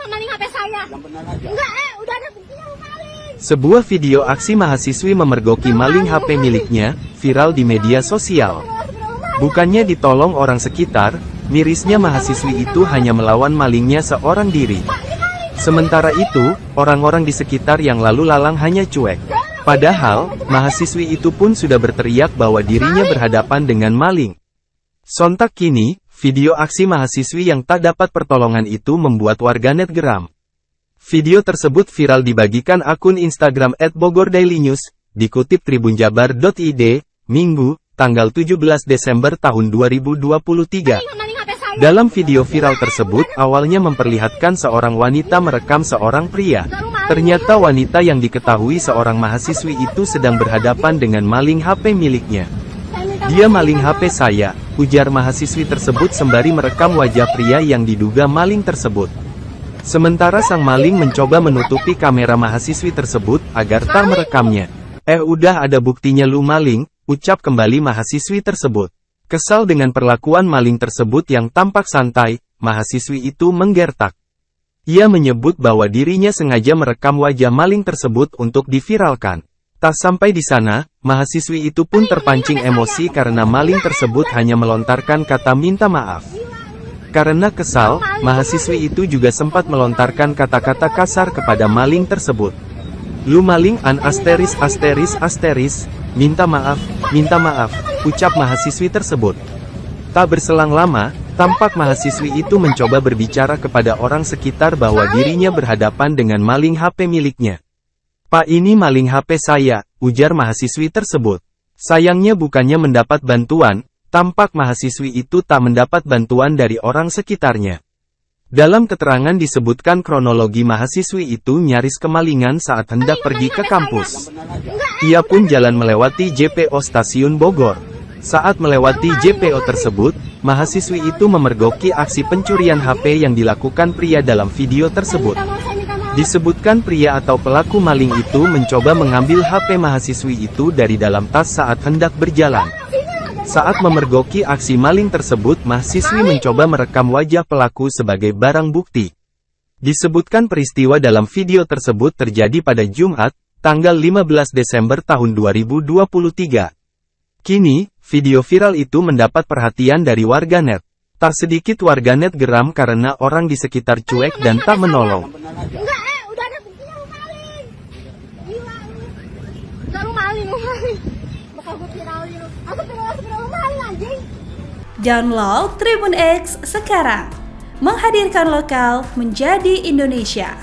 maling HP saya. Enggak, udah ada buktinya lu maling. Sebuah video aksi mahasiswi memergoki maling HP miliknya, viral di media sosial. Bukannya ditolong orang sekitar, mirisnya mahasiswi itu hanya melawan malingnya seorang diri. Sementara itu, orang-orang di sekitar yang lalu lalang hanya cuek. Padahal, mahasiswi itu pun sudah berteriak bahwa dirinya berhadapan dengan maling. Sontak kini, video aksi mahasiswi yang tak dapat pertolongan itu membuat warganet geram. Video tersebut viral dibagikan akun Instagram @bogordailynews, dikutip tribunjabar.id, Minggu, tanggal 17 Desember tahun 2023. Dalam video viral tersebut awalnya memperlihatkan seorang wanita merekam seorang pria. Ternyata wanita yang diketahui seorang mahasiswi itu sedang berhadapan dengan maling HP miliknya. "Dia maling HP saya," ujar mahasiswi tersebut sembari merekam wajah pria yang diduga maling tersebut. Sementara sang maling mencoba menutupi kamera mahasiswi tersebut agar tak merekamnya. Udah ada buktinya lu maling," ucap kembali mahasiswi tersebut. Kesal dengan perlakuan maling tersebut yang tampak santai, mahasiswi itu menggertak. Ia menyebut bahwa dirinya sengaja merekam wajah maling tersebut untuk diviralkan. Tak sampai di sana, mahasiswi itu pun terpancing emosi karena maling tersebut hanya melontarkan kata minta maaf. Karena kesal, mahasiswi itu juga sempat melontarkan kata-kata kasar kepada maling tersebut. "Lu maling an asteris, minta maaf, ucap mahasiswi tersebut. Tak berselang lama, tampak mahasiswi itu mencoba berbicara kepada orang sekitar bahwa dirinya berhadapan dengan maling HP miliknya. "Pak, ini maling HP saya," ujar mahasiswi tersebut. Sayangnya bukannya mendapat bantuan, tampak mahasiswi itu tak mendapat bantuan dari orang sekitarnya. Dalam keterangan disebutkan kronologi mahasiswi itu nyaris kemalingan saat hendak pergi ke kampus. Ia pun jalan melewati JPO Stasiun Bogor. Saat melewati JPO tersebut, mahasiswi itu memergoki aksi pencurian HP yang dilakukan pria dalam video tersebut. Disebutkan pria atau pelaku maling itu mencoba mengambil HP mahasiswi itu dari dalam tas saat hendak berjalan. Saat memergoki aksi maling tersebut, mahasiswi mencoba merekam wajah pelaku sebagai barang bukti. Disebutkan peristiwa dalam video tersebut terjadi pada Jumat, tanggal 15 Desember tahun 2023. Kini, video viral itu mendapat perhatian dari warganet. Tak sedikit warganet geram karena orang di sekitar cuek dan tak menolong. Enggak, udah ada buktinya lu maling. Gila lu. Enggak, lu maling. Bakal gue viralin lu. Aku viral lu maling anjing. Download Tribun X sekarang. Menghadirkan lokal menjadi Indonesia.